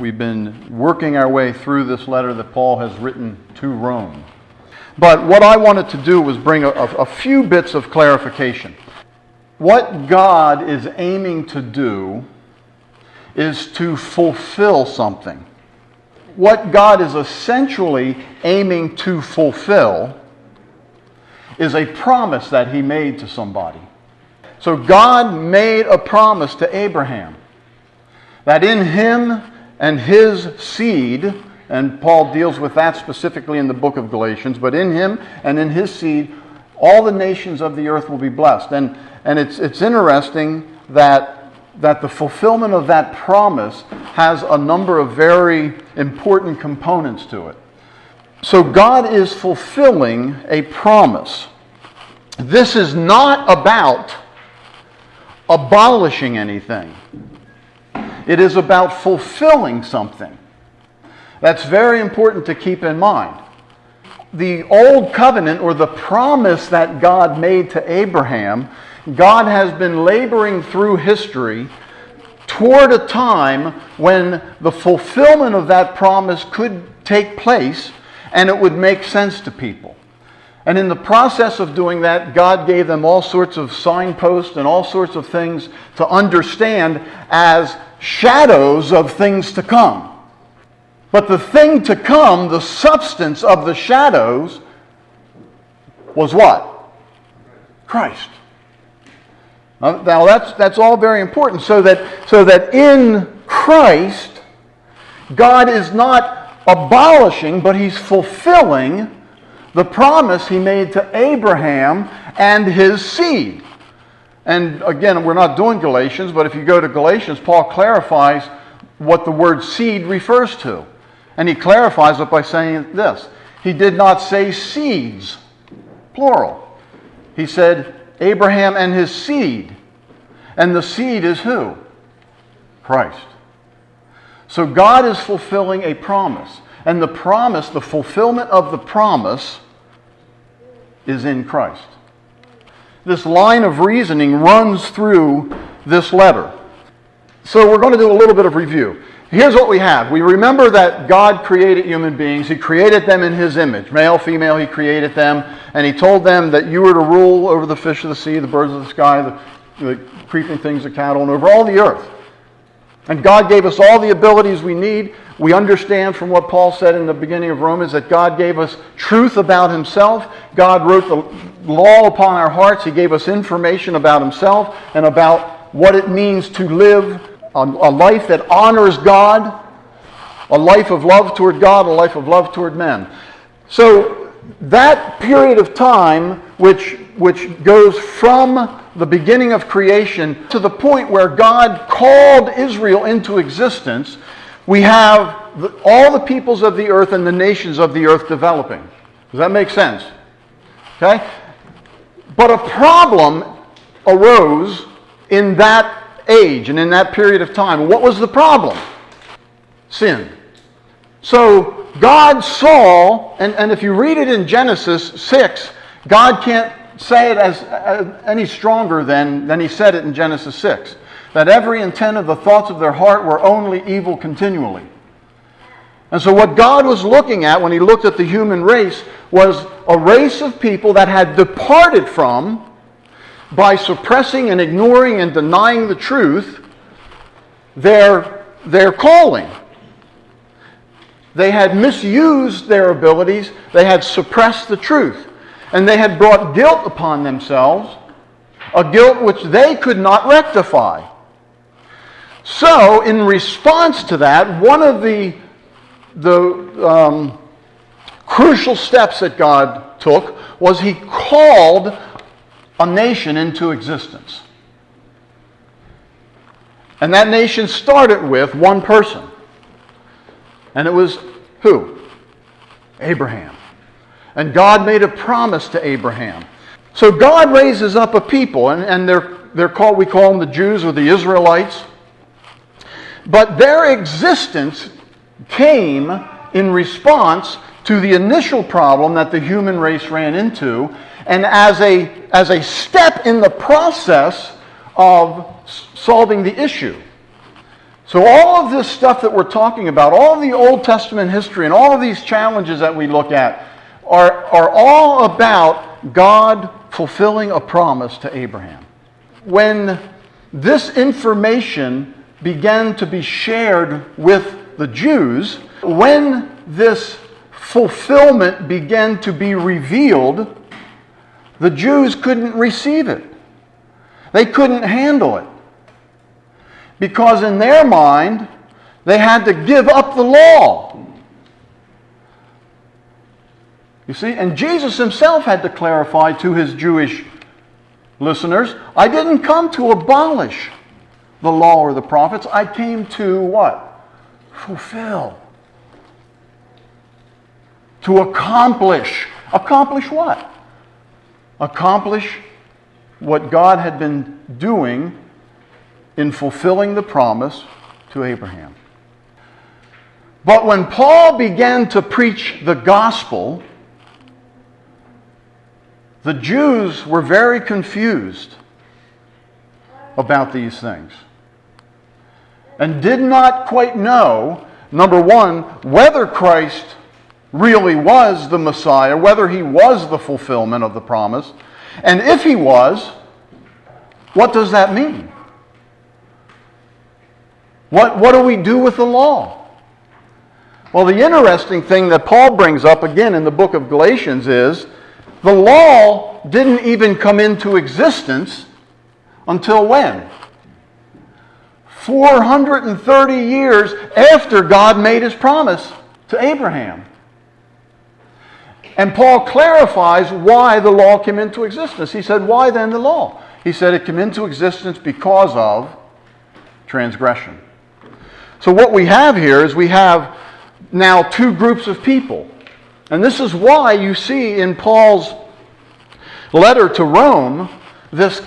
We've been working our way through this letter that Paul has written to Rome. But what I wanted to do was bring a few bits of clarification. What God is aiming to do is to fulfill something. What God is essentially aiming to fulfill is a promise that he made to somebody. So God made a promise to Abraham that in him and his seed, and Paul deals with that specifically in the book of Galatians, but in him and in his seed, all the nations of the earth will be blessed. And it's interesting that the fulfillment of that promise has a number of very important components to it. So God is fulfilling a promise. This is not about abolishing anything. It is about fulfilling something. That's very important to keep in mind. The old covenant, or the promise that God made to Abraham, God has been laboring through history toward a time when the fulfillment of that promise could take place and it would make sense to people. And in the process of doing that, God gave them all sorts of signposts and all sorts of things to understand as shadows of things to come. But the thing to come, the substance of the shadows, was what? Christ. Now that's all very important, so that in Christ, God is not abolishing, but he's fulfilling the promise he made to Abraham and his seed. And again, we're not doing Galatians, but if you go to Galatians, Paul clarifies what the word seed refers to. And he clarifies it by saying this: he did not say seeds, plural. He said Abraham and his seed. And the seed is who? Christ. So God is fulfilling a promise. And the promise, the fulfillment of the promise, is in Christ. This line of reasoning runs through this letter. So we're going to do a little bit of review. Here's what we have. We remember that God created human beings. He created them in his image. Male, female, he created them. And he told them that you were to rule over the fish of the sea, the birds of the sky, the creeping things, the cattle, and over all the earth. And God gave us all the abilities we need. We understand from what Paul said in the beginning of Romans that God gave us truth about himself. God wrote the law upon our hearts. He gave us information about himself and about what it means to live a life that honors God, a life of love toward God, a life of love toward men. So that period of time, which goes from the beginning of creation to the point where God called Israel into existence, we have all the peoples of the earth and the nations of the earth developing. Does that make sense? Okay? But a problem arose in that age and in that period of time. What was the problem? Sin. So God saw, and if you read it in Genesis 6, God can't say it as any stronger than he said it in Genesis 6. That every intent of the thoughts of their heart were only evil continually. And so what God was looking at when he looked at the human race was a race of people that had departed from, by suppressing and ignoring and denying the truth, their calling. They had misused their abilities. They had suppressed the truth. And they had brought guilt upon themselves, a guilt which they could not rectify. So, in response to that, one of the crucial steps that God took was he called a nation into existence. And that nation started with one person. And it was who? Abraham. And God made a promise to Abraham. So God raises up a people, and they're called, we call them the Jews or the Israelites. But their existence came in response to the initial problem that the human race ran into, and as a step in the process of solving the issue. So all of this stuff that we're talking about, all of the Old Testament history and all of these challenges that we look at are all about God fulfilling a promise to Abraham. When this information began to be shared with the Jews, when this fulfillment began to be revealed, the Jews couldn't receive it. They couldn't handle it. Because in their mind, they had to give up the law. You see, and Jesus himself had to clarify to his Jewish listeners, I didn't come to abolish the law or the prophets. I came to what? Fulfill. To accomplish. Accomplish what? Accomplish what God had been doing in fulfilling the promise to Abraham. But when Paul began to preach the gospel, the Jews were very confused about these things and did not quite know, number one, whether Christ really was the Messiah, whether he was the fulfillment of the promise, and if he was, what does that mean? What do we do with the law? Well, the interesting thing that Paul brings up again in the book of Galatians is the law didn't even come into existence until when? 430 years after God made his promise to Abraham. And Paul clarifies why the law came into existence. He said, why then the law? He said it came into existence because of transgression. So what we have here is we have now two groups of people. And this is why you see in Paul's letter to Rome this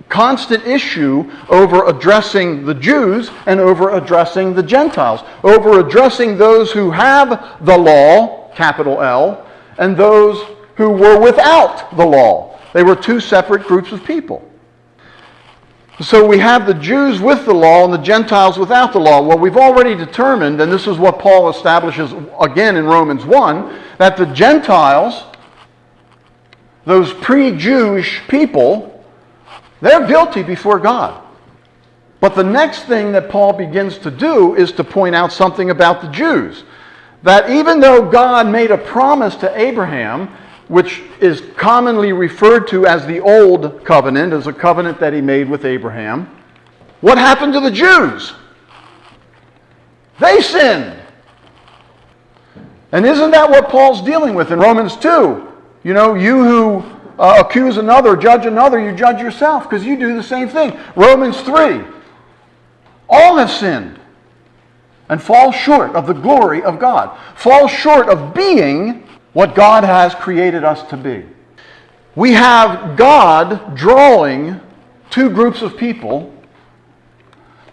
constant issue over addressing the Jews and over addressing the Gentiles, over addressing those who have the law, capital L, and those who were without the law. They were two separate groups of people. So we have the Jews with the law and the Gentiles without the law. Well, we've already determined, and this is what Paul establishes again in Romans 1, that the Gentiles, those pre-Jewish people, they're guilty before God. But the next thing that Paul begins to do is to point out something about the Jews. That even though God made a promise to Abraham, which is commonly referred to as the Old Covenant, as a covenant that he made with Abraham, what happened to the Jews? They sinned. And isn't that what Paul's dealing with in Romans 2? You know, you who accuse another, judge another, you judge yourself, because you do the same thing. Romans 3. All have sinned and fall short of the glory of God. Fall short of being what God has created us to be. We have God drawing two groups of people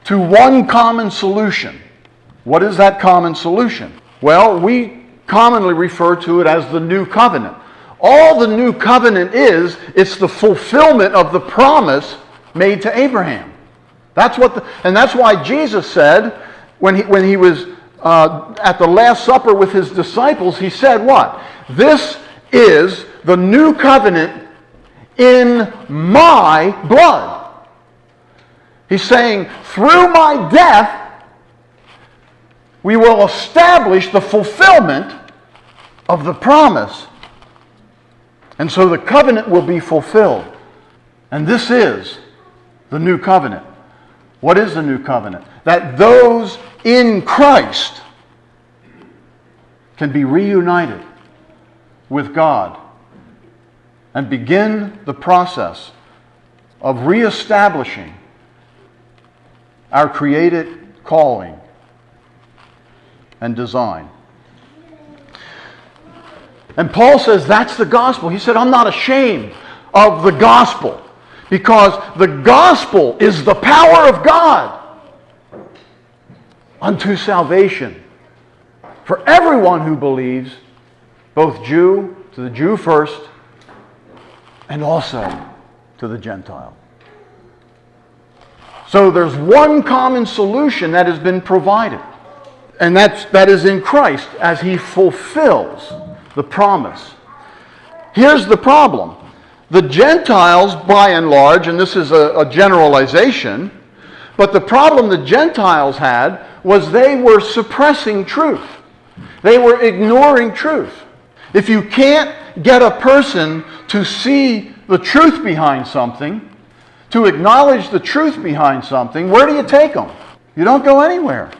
to one common solution. What is that common solution? Well, we commonly refer to it as the New Covenant. All the New Covenant is, it's the fulfillment of the promise made to Abraham. That's why Jesus said, when he was at the Last Supper with his disciples, he said what? This is the new covenant in my blood. He's saying, through my death, we will establish the fulfillment of the promise. And so the covenant will be fulfilled. And this is the new covenant. What is the new covenant? That those in Christ can be reunited with God and begin the process of reestablishing our created calling and design. And Paul says that's the gospel. He said, I'm not ashamed of the gospel, because the gospel is the power of God unto salvation for everyone who believes, both Jew, to the Jew first, and also to the Gentile. So there's one common solution that has been provided. And that is in Christ as he fulfills the promise. Here's the problem. The Gentiles, by and large, and this is a generalization, but the problem the Gentiles had was they were suppressing truth. They were ignoring truth. If you can't get a person to see the truth behind something, to acknowledge the truth behind something, where do you take them? You don't go anywhere.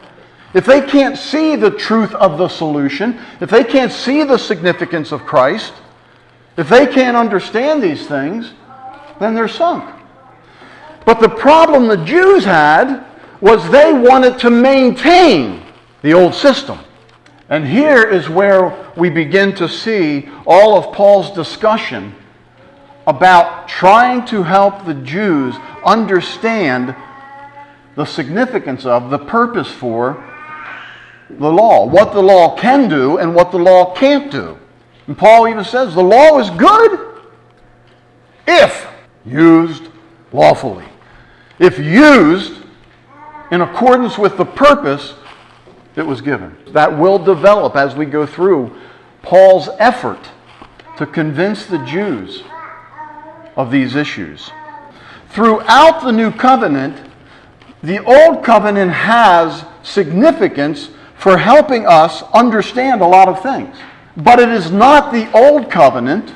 If they can't see the truth of the solution, if they can't see the significance of Christ, if they can't understand these things, then they're sunk. But the problem the Jews had was they wanted to maintain the old system. And here is where we begin to see all of Paul's discussion about trying to help the Jews understand the significance of, the purpose for the law, what the law can do and what the law can't do. And Paul even says the law is good if used lawfully. If used in accordance with the purpose it was given. That will develop as we go through Paul's effort to convince the Jews of these issues. Throughout the New Covenant, the Old Covenant has significance for helping us understand a lot of things. But it is not the Old Covenant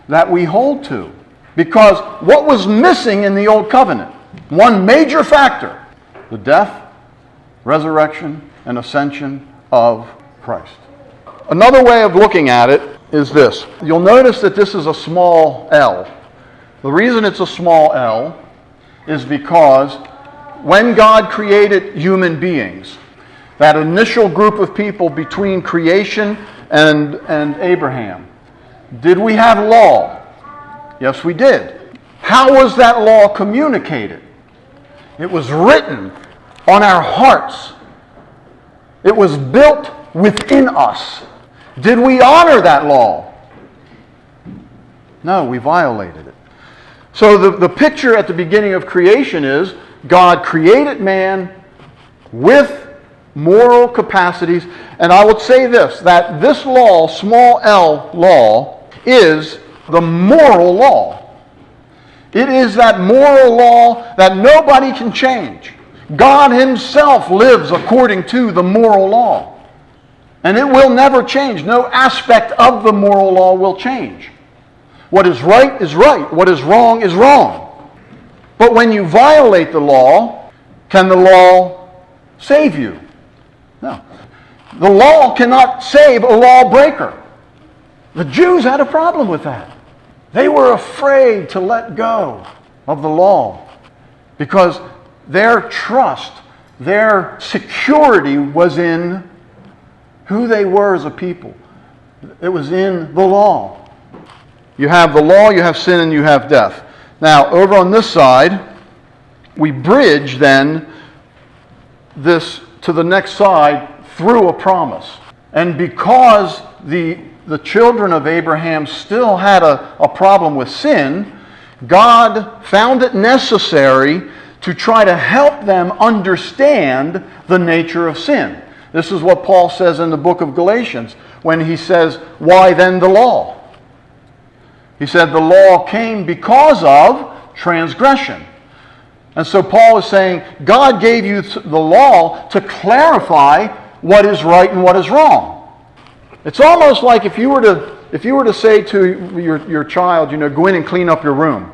that we hold to. Because what was missing in the Old Covenant? One major factor: the death, resurrection, and ascension of Christ. Another way of looking at it is this. You'll notice that this is a small L. The reason it's a small L is because when God created human beings, that initial group of people between creation and Abraham, did we have law? Yes, we did. How was that law communicated? It was written on our hearts. It was built within us. Did we honor that law? No, we violated it. So the picture at the beginning of creation is God created man with moral capacities. And I would say this, that this law, small l law, is the moral law. It is that moral law that nobody can change. God himself lives according to the moral law. And it will never change. No aspect of the moral law will change. What is right is right. What is wrong is wrong. But when you violate the law, can the law save you? No. The law cannot save a lawbreaker. The Jews had a problem with that. They were afraid to let go of the law because their trust, their security was in who they were as a people. It was in the law. You have the law, you have sin, and you have death. Now, over on this side, we bridge then this to the next side through a promise. And because the children of Abraham still had a problem with sin, God found it necessary to try to help them understand the nature of sin. This is what Paul says in the book of Galatians when he says, "Why then the law?" He said the law came because of transgression. And so Paul is saying God gave you the law to clarify what is right and what is wrong. It's almost like if you were to say to your child, go in and clean up your room.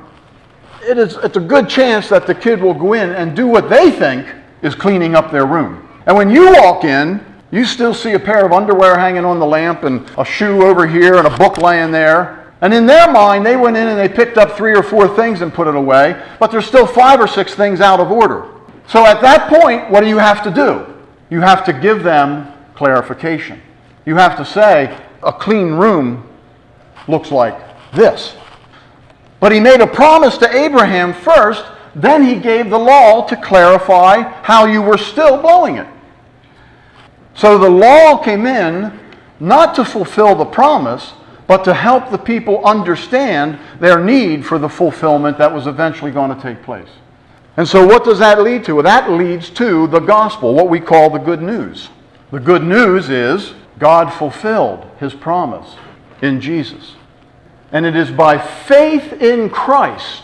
It's a good chance that the kid will go in and do what they think is cleaning up their room. And when you walk in, you still see a pair of underwear hanging on the lamp and a shoe over here and a book laying there. And in their mind, they went in and they picked up 3 or 4 things and put it away, but there's still 5 or 6 things out of order. So at that point, what do you have to do? You have to give them clarification. You have to say, a clean room looks like this. But he made a promise to Abraham first, then he gave the law to clarify how you were still blowing it. So the law came in not to fulfill the promise, but to help the people understand their need for the fulfillment that was eventually going to take place. And so what does that lead to? Well, that leads to the gospel, what we call the good news. The good news is God fulfilled his promise in Jesus. And it is by faith in Christ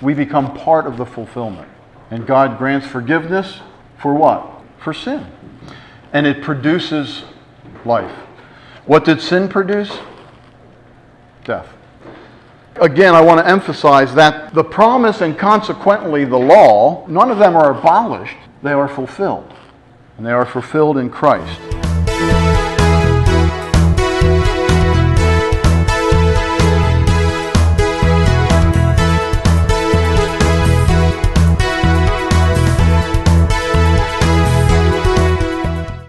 we become part of the fulfillment. And God grants forgiveness for what? For sin. And it produces life. What did sin produce? Death. Again, I want to emphasize that the promise and consequently the law, none of them are abolished. They are fulfilled. And they are fulfilled in Christ.